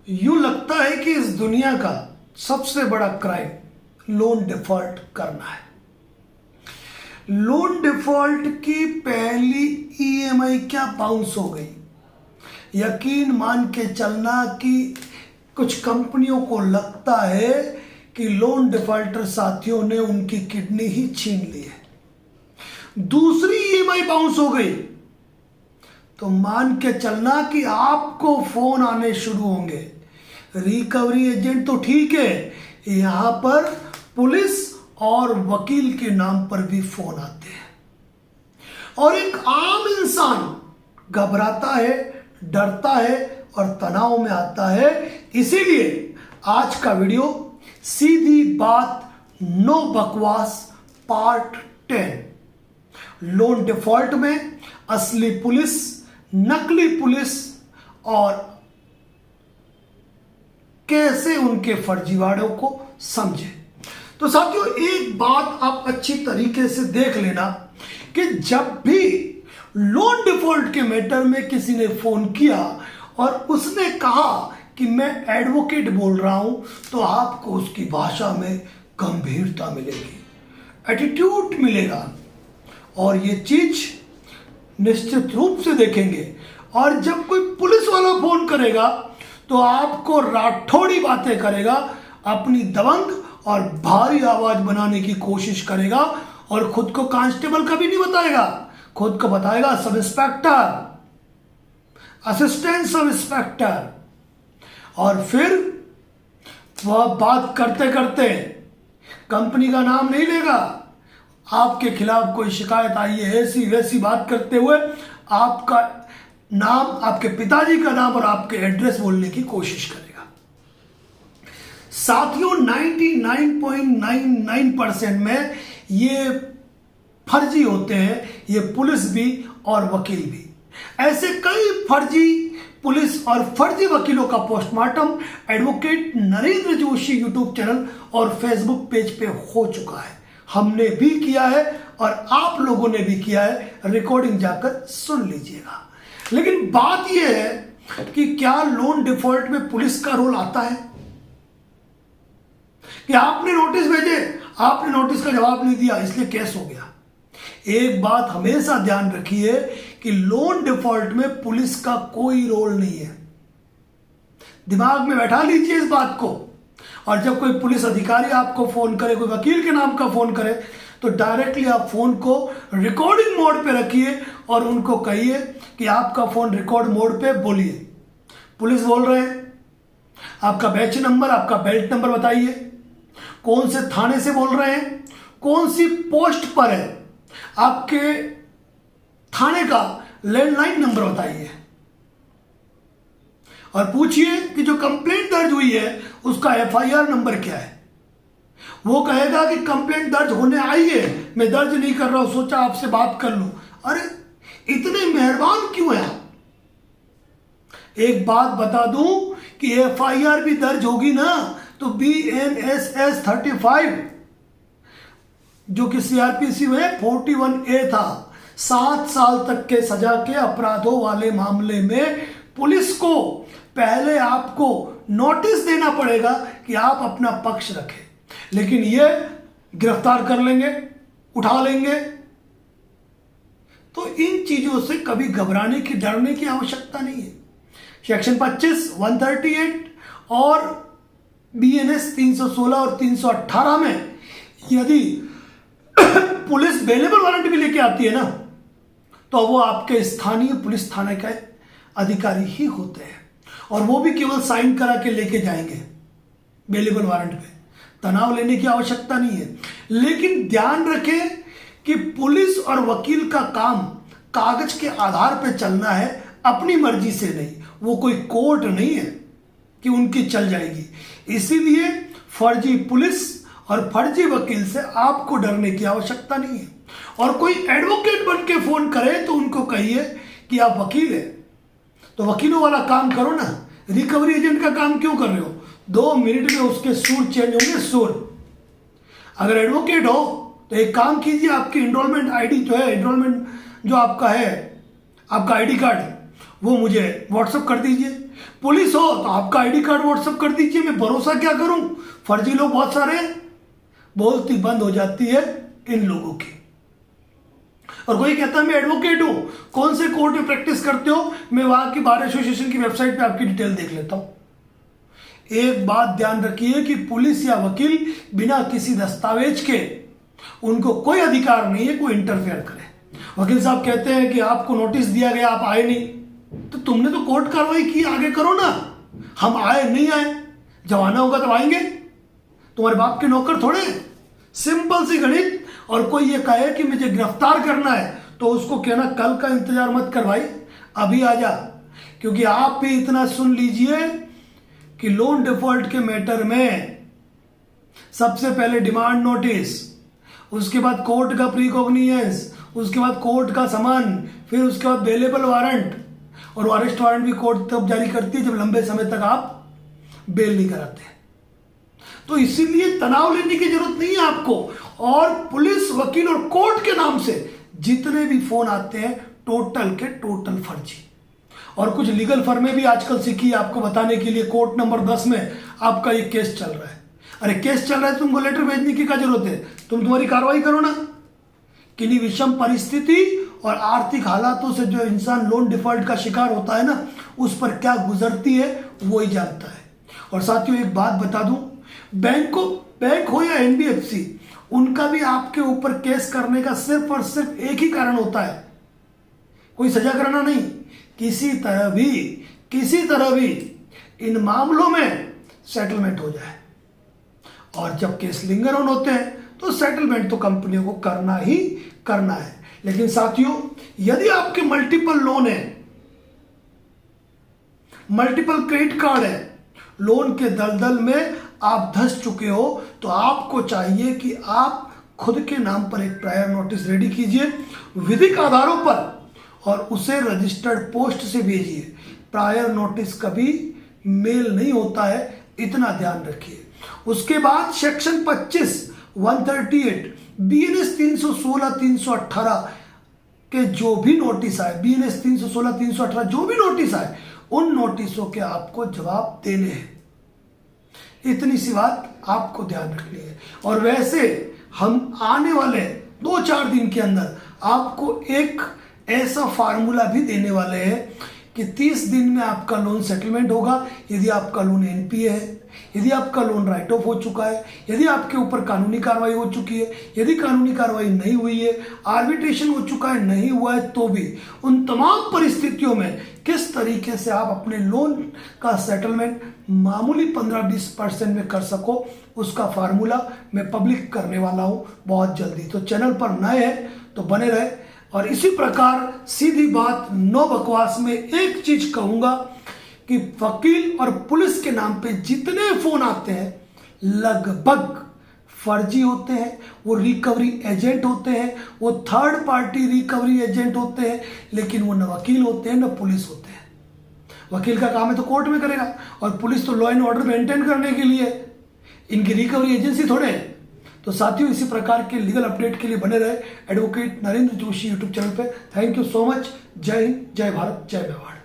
यूं लगता है कि इस दुनिया का सबसे बड़ा क्राइम लोन डिफॉल्ट करना है। लोन डिफॉल्ट की पहली ईएमआई क्या बाउंस हो गई। यकीन मान के चलना कि कुछ कंपनियों को लगता है कि लोन डिफॉल्टर साथियों ने उनकी किडनी ही छीन ली है। दूसरी ईएमआई बाउंस हो गई तो मान के चलना कि आपको फोन आने शुरू होंगे। रिकवरी एजेंट तो ठीक है, यहां पर पुलिस और वकील के नाम पर भी फोन आते हैं और एक आम इंसान घबराता है, डरता है और तनाव में आता है। इसीलिए आज का वीडियो सीधी बात नो बकवास पार्ट 10। लोन डिफॉल्ट में असली पुलिस, नकली पुलिस और कैसे उनके फर्जीवाड़ों को समझे। तो साथियों, एक बात आप अच्छी तरीके से देख लेना कि जब भी लोन डिफॉल्ट के मैटर में किसी ने फोन किया और उसने कहा कि मैं एडवोकेट बोल रहा हूं, तो आपको उसकी भाषा में गंभीरता मिलेगी, एटीट्यूड मिलेगा और ये चीज निश्चित रूप से देखेंगे। और जब कोई पुलिस वाला फोन करेगा तो आपको राठौड़ी बातें करेगा, अपनी दबंग और भारी आवाज बनाने की कोशिश करेगा और खुद को कांस्टेबल कभी नहीं बताएगा, खुद को बताएगा sub inspector, assistant sub inspector. और फिर वह बात करते करते कंपनी का नाम नहीं लेगा, आपके खिलाफ कोई शिकायत आई है ऐसी वैसी बात करते हुए आपका नाम, आपके पिताजी का नाम और आपके एड्रेस बोलने की कोशिश करेगा। साथियों, 99.99% में ये फर्जी होते हैं, ये पुलिस भी और वकील भी। ऐसे कई फर्जी पुलिस और फर्जी वकीलों का postmortem advocate Narendra Joshi YouTube channel और फेसबुक पेज पे हो चुका है। हमने भी किया है और आप लोगों ने भी किया है, रिकॉर्डिंग जाकर सुन लीजिएगा। लेकिन बात यह है कि क्या लोन डिफॉल्ट में पुलिस का रोल आता है? कि आपने नोटिस भेजे, आपने नोटिस का जवाब नहीं दिया इसलिए केस हो गया। एक बात हमेशा ध्यान रखिए कि लोन डिफॉल्ट में पुलिस का कोई रोल नहीं है। दिमाग में बैठा लीजिए इस बात को। और जब कोई पुलिस अधिकारी आपको फोन करे, कोई वकील के नाम का फोन करे, तो डायरेक्टली आप फोन को रिकॉर्डिंग मोड पे रखिए और उनको कहिए कि आपका फोन रिकॉर्ड मोड पे बोलिए, पुलिस बोल रहे हैं, आपका बैच नंबर, आपका बेल्ट नंबर बताइए, कौन से थाने से बोल रहे हैं, कौन सी पोस्ट पर है, आपके थाने का लैंडलाइन नंबर बताइए और पूछिए कि जो कंप्लेंट दर्ज हुई है उसका एफआईआर नंबर क्या है। वो कहेगा कि कंप्लेंट दर्ज होने आई है, मैं दर्ज नहीं कर रहा हूं, सोचा आपसे बात कर लूं। अरे इतने मेहरबान क्यों हैं आप? एक बात बता दूं कि एफआईआर भी दर्ज होगी ना तो BNSS 35 जो कि सीआरपीसी में 41A था, 7 साल तक के सजा के अपराधों वाले मामले में पुलिस को पहले आपको नोटिस देना पड़ेगा कि आप अपना पक्ष रखें, लेकिन ये गिरफ्तार कर लेंगे, उठा लेंगे। तो इन चीजों से कभी घबराने की, डरने की आवश्यकता नहीं है। सेक्शन 25, 138 और BNS 316 और 318 में यदि पुलिस बेलेबल वारंट भी लेके आती है ना, तो वो आपके स्थानीय पुलिस थाने के अधिकारी ही होते हैं और वो भी केवल साइन करा के लेके जाएंगे बेलेबल वारंट पे। तनाव लेने की आवश्यकता नहीं है। लेकिन ध्यान रखें कि पुलिस और वकील का काम कागज के आधार पर चलना है, अपनी मर्जी से नहीं। वो कोई कोर्ट नहीं है कि उनकी चल जाएगी। इसीलिए फर्जी पुलिस और फर्जी वकील से आपको डरने की आवश्यकता नहीं है। और कोई एडवोकेट बन के फोन करे तो उनको कहिए कि आप वकील है, तो वकीलों वाला काम करो ना, रिकवरी एजेंट का काम क्यों कर रहे हो? 2 मिनट में उसके सुर चेंज होंगे, सुर। अगर एडवोकेट हो तो एक काम कीजिए, आपकी एनरोलमेंट आईडी जो है, एनरोलमेंट जो आपका है, आपका आईडी कार्ड, वो मुझे व्हाट्सएप कर दीजिए। पुलिस हो तो आपका आईडी कार्ड व्हाट्सएप कर दीजिए, मैं भरोसा क्या करूं, फर्जी लोग बहुत सारे हैं। बोलती बंद हो जाती है इन लोगों की। और कोई कहता है मैं एडवोकेट हूं, कौन से कोर्ट में प्रैक्टिस करते हो, मैं वहां की बार एसोसिएशन की वेबसाइट पे आपकी डिटेल देख लेता हूं। एक बात ध्यान रखिए कि पुलिस या वकील बिना किसी दस्तावेज के, उनको कोई अधिकार नहीं है कोई इंटरफेयर करे। वकील साहब कहते हैं कि आपको नोटिस दिया गया, आप आए नहीं, तो तुमने तो कोर्ट कार्रवाई की, आगे करो ना। हम आए नहीं आए, जब आना होगा तब आएंगे, तुम्हारे बाप के नौकर थोड़े। सिंपल सी गणित। और कोई ये कहे कि मुझे गिरफ्तार करना है तो उसको कहना कल का इंतजार मत कर भाई, अभी आ जा। क्योंकि आप भी इतना सुन लीजिए कि लोन डिफॉल्ट के मैटर में सबसे पहले डिमांड नोटिस, उसके बाद कोर्ट का प्री कॉग्निजेंस, उसके बाद कोर्ट का समन, फिर उसके बाद बेलेबल वारंट। और अरेस्ट वारंट भी कोर्ट तब जारी करती है जब लंबे समय तक आप बेल नहीं कराते। तो इसीलिए तनाव लेने की जरूरत नहीं है आपको। और पुलिस, वकील और कोर्ट के नाम से जितने भी फोन आते हैं टोटल के टोटल फर्जी। और कुछ लीगल फर्में भी आजकल सीखी आपको बताने के लिए, कोर्ट नंबर 10 में आपका ये केस चल रहा है। अरे केस चल रहा है, तुमको लेटर भेजने की क्या जरूरत है, तुम तुम्हारी कार्रवाई करो ना। किन्हीं विषम परिस्थिति और आर्थिक हालातों से जो इंसान लोन डिफॉल्ट का शिकार होता है ना, उस पर क्या गुजरती है वो ही जानता है। और साथियों एक बात बता दूं, बैंक हो या एनबीएफसी, उनका भी आपके ऊपर केस करने का सिर्फ और सिर्फ एक ही कारण होता है, कोई सजा कराना नहीं। किसी तरह भी इन मामलों में सेटलमेंट हो जाए। और जब केस लिंगर ऑन होते हैं तो सेटलमेंट तो कंपनियों को करना ही करना है। लेकिन साथियों, यदि आपके मल्टीपल लोन है, मल्टीपल क्रेडिट कार्ड है, लोन के दलदल में आप धंस चुके हो, तो आपको चाहिए कि आप खुद के नाम पर एक प्रायर नोटिस रेडी कीजिए विधिक आधारों पर, और उसे रजिस्टर्ड पोस्ट से भेजिए। प्रायर नोटिस कभी मेल नहीं होता है, इतना ध्यान रखिए। उसके बाद सेक्शन 25, 138, बीएनएस 316, 318 के जो भी नोटिस आए, बीएनएस 316, 318 जो भी नोटिस आए, उन नोटिसों के आपको जवाब देने हैं। इतनी सी बात आपको ध्यान रखनी है। और वैसे हम आने वाले 2-4 दिन के अंदर आपको एक ऐसा फार्मूला भी देने वाले हैं कि 30 दिन में आपका लोन सेटलमेंट होगा। यदि आपका लोन एनपीए है, यदि आपका लोन राइट ऑफ हो चुका है, यदि आपके ऊपर कानूनी कार्रवाई हो चुकी है, यदि कानूनी कार्रवाई नहीं हुई है, आर्बिट्रेशन हो चुका है, नहीं हुआ है, तो भी उन तमाम परिस्थितियों में किस तरीके से आप अपने लोन का सेटलमेंट मामूली 15-20% में कर सको, उसका फार्मूला मैं पब्लिक करने वाला हूं बहुत जल्दी। तो चैनल पर नए हैं तो बने रहे। और इसी प्रकार सीधी बात, नो बकवास में एक चीज कहूंगा कि वकील और पुलिस के नाम पे जितने फोन आते हैं लगभग फर्जी होते हैं। वो रिकवरी एजेंट होते हैं, वो थर्ड पार्टी रिकवरी एजेंट होते हैं, लेकिन वो न वकील होते हैं न पुलिस होते हैं। वकील का काम है तो कोर्ट में करेगा, और पुलिस तो लॉ एंड ऑर्डर मेंटेन करने के लिए, इनकी रिकवरी एजेंसी थोड़े है। तो साथियों, इसी प्रकार के लीगल अपडेट के लिए बने रहे advocate Narendra Joshi YouTube channel पे। Thank you so much. जय हिंद, जय भारत, जय मेवाड़।